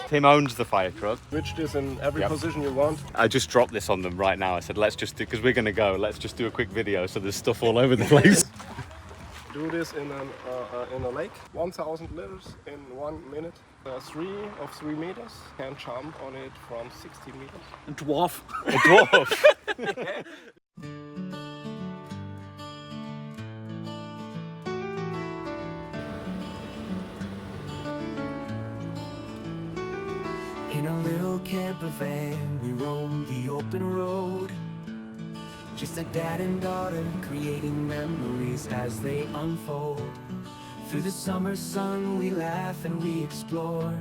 Tim owns the fire truck. Switch this in every position you want. I just dropped this on them right now. I said, let's just do, because we're going to go, let's just do a quick video so there's stuff all over the place. Do this in a lake. 1,000 liters in 1 minute. 3 meters. Can jump on it from 60 meters. A dwarf. A dwarf. In a little camper van, we roam the open road. Just a dad and daughter creating memories as they unfold. Through the summer sun, we laugh and we explore.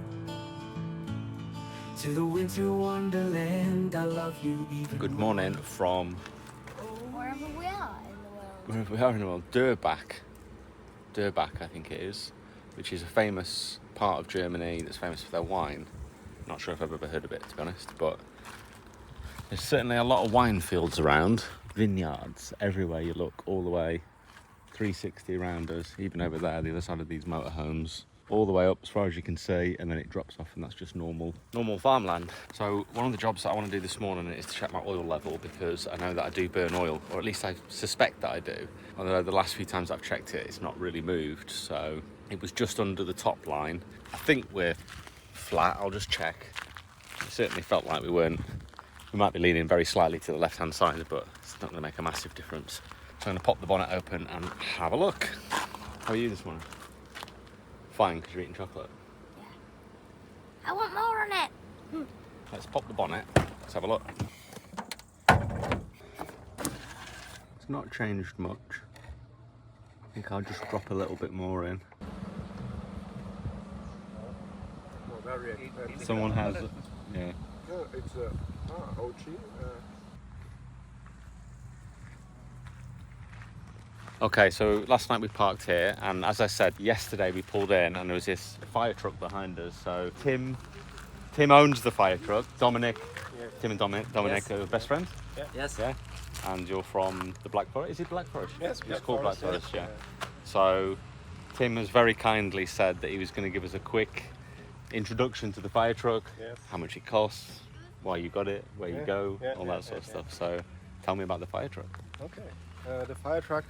To the winter wonderland, I love you even Good morning from Wherever we are in the world. wherever we are in the world, Durbach. Durbach, I think it is, which is a famous part of Germany that's famous for their wine. Not sure if I've ever heard of it, to be honest, but there's certainly a lot of wine fields around. Vineyards everywhere you look, all the way 360 around us, even over there, the other side of these motorhomes, all the way up as far as you can see, and then it drops off, and that's just normal farmland. So one of the jobs that I want to do this morning is to check my oil level, because I know that I do burn oil, or at least I suspect that I do. Although the last few times I've checked it, it's not really moved, so it was just under the top line. I think we're flat. I'll just check. It certainly felt like we weren't. We might be leaning very slightly to the left-hand side, but it's not going to make a massive difference. So I'm going to pop the bonnet open and have a look. How are you this morning? Fine, because you're eating chocolate. I want more on it. Let's pop the bonnet. Let's have a look. It's not changed much. I think I'll just drop a little bit more in. Someone has, yeah. No, it's OG. Okay, so last night we parked here, and as I said, yesterday we pulled in and there was this fire truck behind us. So Tim owns the fire truck. Dominic, Yes. Tim and Dominic Yes. are best friends. Yes. Yeah. And you're from the Black Forest. Is it Black Forest? Yes, It's Black called Black Forest, Forest. yeah. Yeah. So Tim has very kindly said that he was going to give us a quick introduction to the fire truck, Yes. how much it costs, why you got it, where you Yeah, go, yeah, all yeah, that sort of yeah, stuff. So tell me about the fire truck. Okay. The fire truck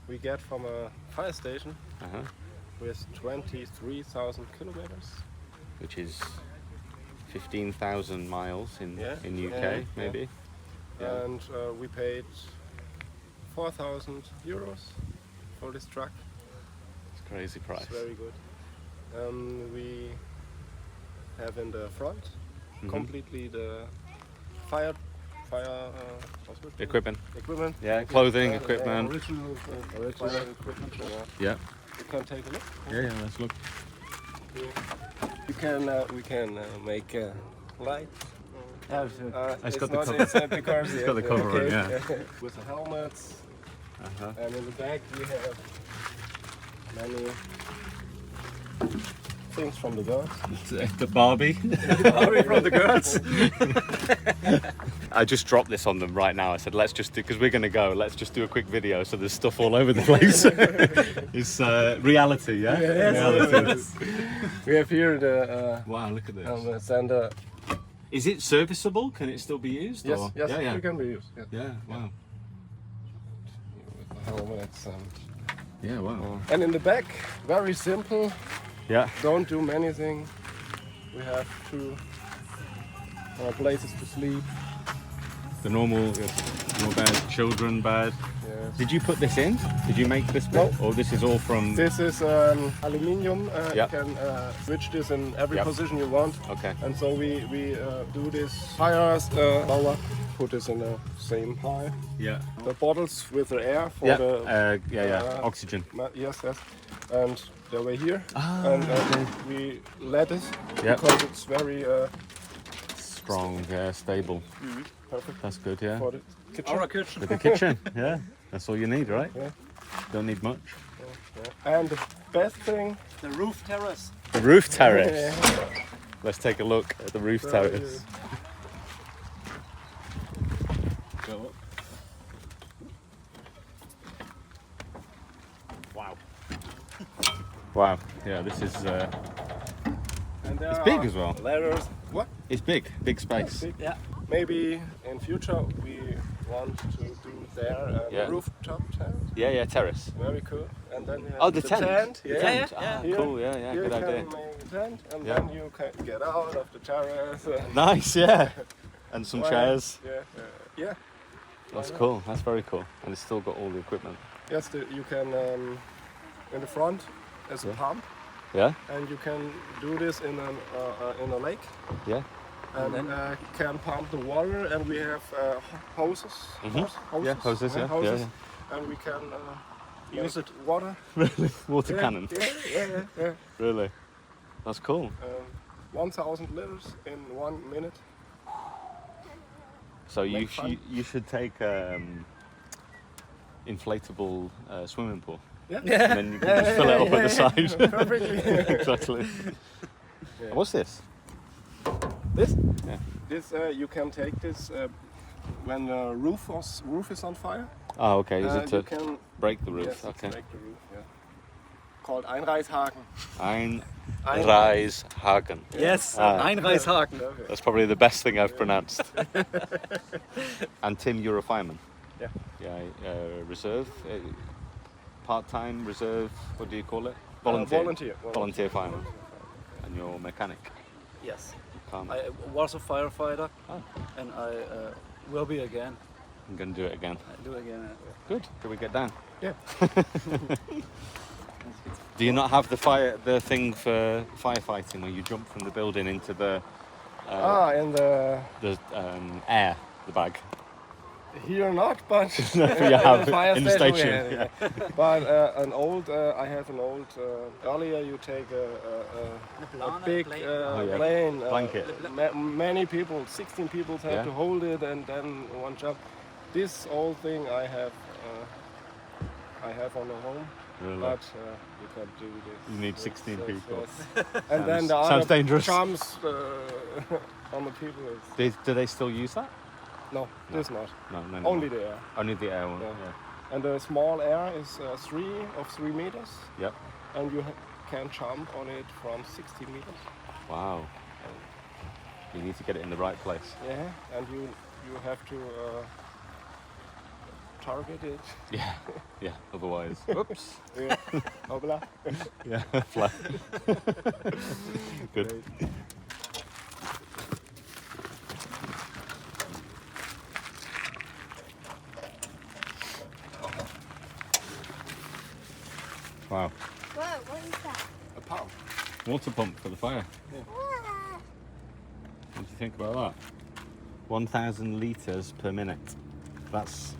we get from a fire station Uh-huh. with 23,000 kilometers. Which is 15,000 miles in UK, yeah, maybe. Yeah. And we paid 4,000 euros for this truck. It's a crazy price. It's very good. We have in the front Mhm. completely the fire Equipment. equipment. Yeah, clothing, equipment. Original fire equipment. Yeah. You can take a look. Yeah, let's look. We can make light. It's got the not cover. inside the cars It's yet. got the cover on, yeah. With the helmets, Uh-huh. and in the back we have many things from the girls. The Barbie. From the girls. I just dropped this on them right now. I said, let's just do, because we're going to go, let's just do a quick video so there's stuff all over the place. It's reality, yeah? Reality. We have here the Wow, look at this. sender. Is it serviceable? Can it still be used? Yes, or? yes, Yeah. it can be used. Yeah. Yeah, wow. With the helmets Yeah, wow. and in the back, very simple. Yeah. Don't do many things. We have two places to sleep. The normal bed, children bed. Yes. Did you put this in? Did you make this No. bit? Or this is all from... This is aluminium. Yeah. You can switch this in every Yeah. position you want. Okay. And so we do this fires power. Put this in the same high. Yeah. The bottles with the air for Yeah. the Oxygen. Yes. And they were here. Ah, And okay. we let it Yeah. because it's very Strong, yeah, stable. perfect That's good, yeah. for the kitchen. Our kitchen. For the kitchen, yeah. That's all you need, right? Yeah. Don't need much. And the best thing, The roof terrace. The roof terrace. Let's take a look at the roof terrace. Go up. Wow. Wow. Yeah, this is And there It's big are as well. Ladders. What? It's big space. Big. Yeah. Maybe in future we want to do there a Yeah. rooftop tent. Yeah, terrace. Very cool. And then you have Oh, the tent. Yeah. The tent. Yeah, Ah, Here- cool. Yeah, Here good you idea. can make a tent, and Yeah. then you can get out of the terrace. Nice, yeah. And some Why not? chairs. Yeah. That's cool. That's very cool. And it's still got all the equipment. Yes, you can in the front as a Yeah. pump, Yeah, and you can do this in a lake, yeah. and can pump the water, and we have hoses. Mhm. Yeah, hoses. Yeah, hoses, and we can use it water. Really, water Yeah, cannon. Yeah. Really, that's cool. 1,000 liters in 1 minute. So you Make fun. you should take inflatable swimming pool, Yeah. and then you can just fill it up at the side. Perfectly. Exactly. What's this? This? Yeah. This you can take this when the roof is on fire. Oh, okay. Is it You to can break the roof? yes, it's Okay. break the roof. Yeah. Called Einreißhaken. Einreishaken. Yes, Ah. Einreishaken. Okay. That's probably the best thing I've pronounced. And Tim, you're a fireman. Yeah. Yeah. Reserve, part-time reserve. What do you call it? Volunteer. Volunteer. Fireman. And you're a mechanic. Yes. Can't. I was a firefighter, Oh. and I will be again. I'm going to do it again. I do again. Good. Can we get down? Yeah. Do you not have the thing for firefighting where you jump from the building into the And air, the bag? here not, but You have fire in the station we station. had, yeah. But I have an old. Earlier, you take a big yeah. plane. Blanket. Many people, 16 people, have Yeah. to hold it and then one jump. This old thing I have on the home. Really? But you can't do this. You need 16 Yes, people. yes. And then the Sounds other dangerous. jumps on the people. Do they still use that? No, this not. No. Only the air. Only the air one. Yeah. Yeah. And the small air is 3 meters, Yep. and you can jump on it from 60 meters. Wow. You need to get it in the right place. Yeah, and you have to target it. Yeah. Yeah. Otherwise, whoops. Yeah. Hoppla. Yeah. Flat. Good. Wow. Whoa, what is that? A pump. Water pump for the fire. Ah. What do you think about that? 1,000 litres per minute. That's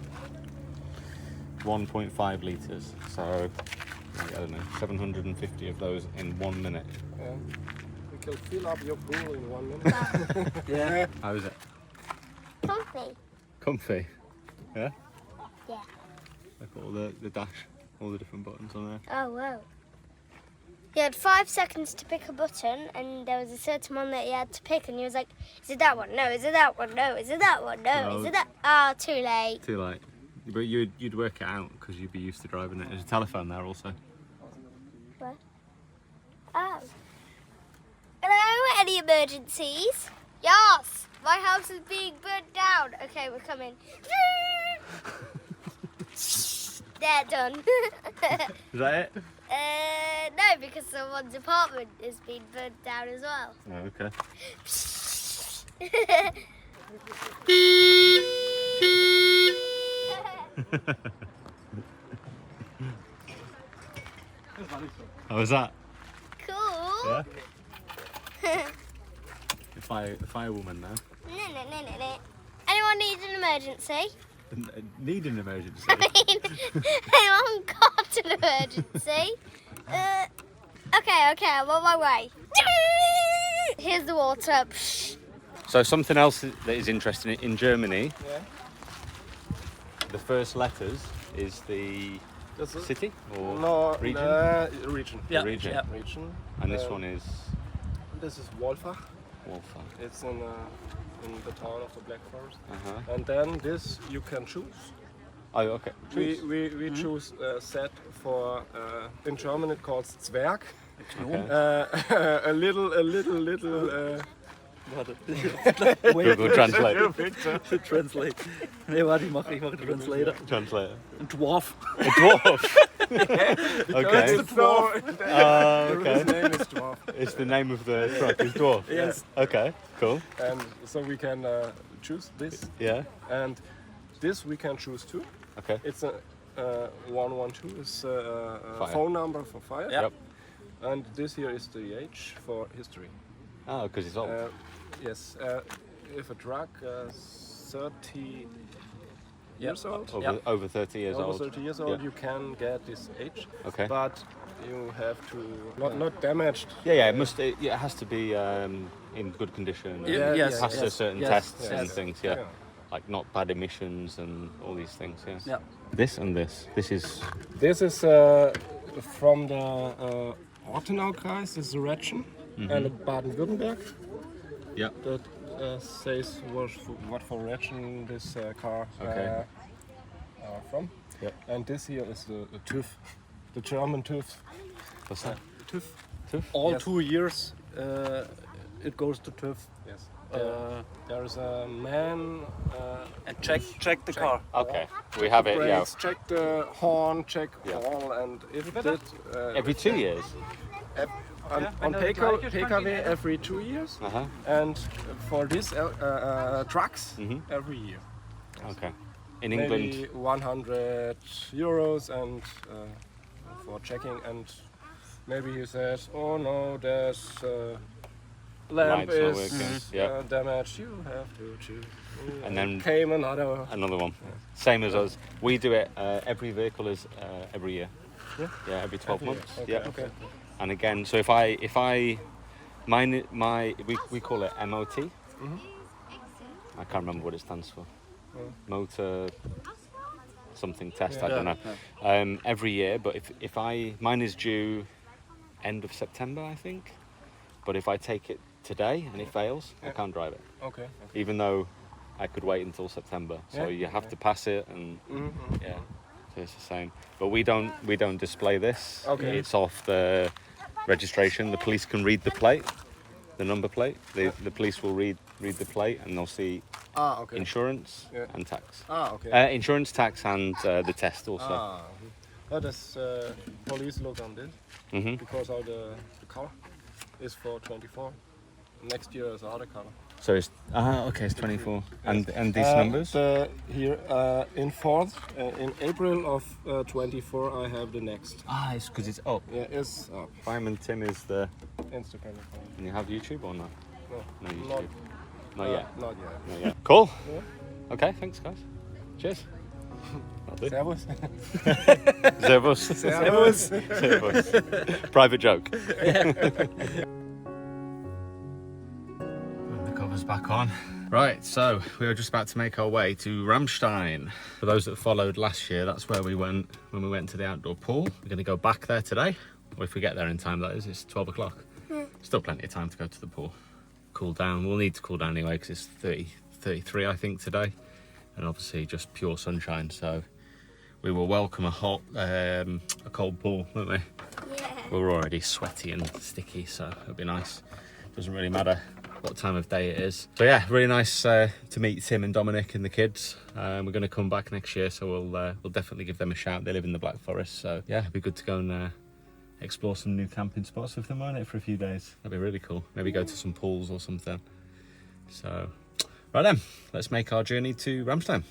1.5 litres. So, I don't know, 750 of those in 1 minute. Yeah. You can fill up your pool in 1 minute. Yeah. How is it? Comfy. Comfy. Yeah? Yeah. Like all the dash, all the different buttons on there. Oh, whoa. You had 5 seconds to pick a button, and there was a certain one that you had to pick, and you was like, is it that one? No, is it that one? No, is it that one? No, is it that? Ah, too late. Too late. But you'd work it out because you'd be used to driving it. There's a telephone there also. What? Oh. Hello, any emergencies? Yes, my house is being burnt down. Okay, we're coming. They're done. Is that it? No, because someone's apartment is being burnt down as well. Oh, okay. How was that? Cool. Yeah. The firewoman now. No. Anyone need an emergency? Need an emergency. Anyone got an emergency? Okay, I'm on my way. Here's the water. So something else that is interesting in Germany, Yeah. the first letters is the This is city or no region, region. Yeah. region. Yeah. Region. And this one is This is Wolfach. Wolfach. It's in the town of the Black Forest. Uh-huh. And then this you can choose. Oh, okay. We choose a set for in German it calls Zwerg. a little. Warte. Google Translate. Picture. Translate. Nee, warte, ich mache den Translator. Translator. Ein Dwarf. A dwarf. Okay. It's so, Okay. His name is Dwarf. It's the name of the truck. Is dwarf. Yes. Okay. Cool. And so we can choose this, Yeah. and this we can choose too. Okay. It's a 112 is a Fire. phone number for fire. Yeah. Yep. And this here is the H for history. Oh, because it's old. Yes, if a truck 30 years old, Over 30 years over old. 30 years old, Yeah. you can get this H. Okay. But you have to not damaged. Yeah. It has to be in good condition. Yeah, and yes, Pass yes, certain yes, tests yes. and things. Yeah. Like not bad emissions and all these things. Yeah. Yeah. This and this. This is. This is from the Ortenaukreis, this is a region, and Baden-Württemberg. Yeah. That says what for region this car Okay. are from. Yeah. And this here is the TÜV, the German TÜV. What's that? TÜV. All Yes. 2 years it goes to TÜV. Yes. Uh, There's a man. and check the car. Okay. We have it. Yeah. Brakes, check the horn, check Yeah. all, and if it Every 2 years. on PKW every 2 years, and for these trucks every year. Okay. In England. Maybe 100 euros and for checking, and maybe he says, oh no, there's lamp Lights not is working. Yeah. damaged, you have to choose. And then came another. Another one. Same as us. We do it. Every vehicle is every year. Yeah? Yeah. Every 12 months. Okay, Yeah. okay. And again, so if I, we call it MOT. I can't remember what it stands for. Motor something test. I don't know. Every year, but if mine is due end of September, I think. But if I take it today and it fails, I can't drive it. Okay. Even though I could wait until September. So Yeah. you have to pass it, and yeah, so it's the same. But we don't display this. Okay. It's off the registration. The police can read the plate, the number plate. The police will read the plate, and they'll see Okay. insurance Yeah. and tax. Okay. Insurance, tax, and the test also. Does police look on this? Because of the car is for 24. Next year is other color. So it's okay. It's 24. And these numbers. Here in fourth, in April of 24, I have the next. It's because it's up. Yeah, it's up. Fireman Tim is the. Instagram. And you have YouTube or not? No, No YouTube. not, Not yet. Not yet. Not yet. Cool. Yeah. Okay, thanks guys. Cheers. That'll do. Servus. Servus. Servus. Servus. Private joke. Putting the covers back on. Right, so we are just about to make our way to Ramstein. For those that followed last year, that's where we went when we went to the outdoor pool. We're going to go back there today, or if we get there in time, that is. It's 12 o'clock. Still plenty of time to go to the pool. Cool down. We'll need to cool down anyway because it's 33 I think today, and obviously just pure sunshine, so we will welcome a cold pool, won't we? Yeah. We're already sweaty and sticky, so it'll be nice. Doesn't really matter what time of day it is. So yeah, really nice to meet Tim and Dominic and the kids. We're going to come back next year, so we'll definitely give them a shout. They live in the Black Forest, so yeah, it'd be good to go and explore some new camping spots with them, won't it, for a few days? That'd be really cool. Maybe go to some pools or something. So, right then, let's make our journey to Ramstein.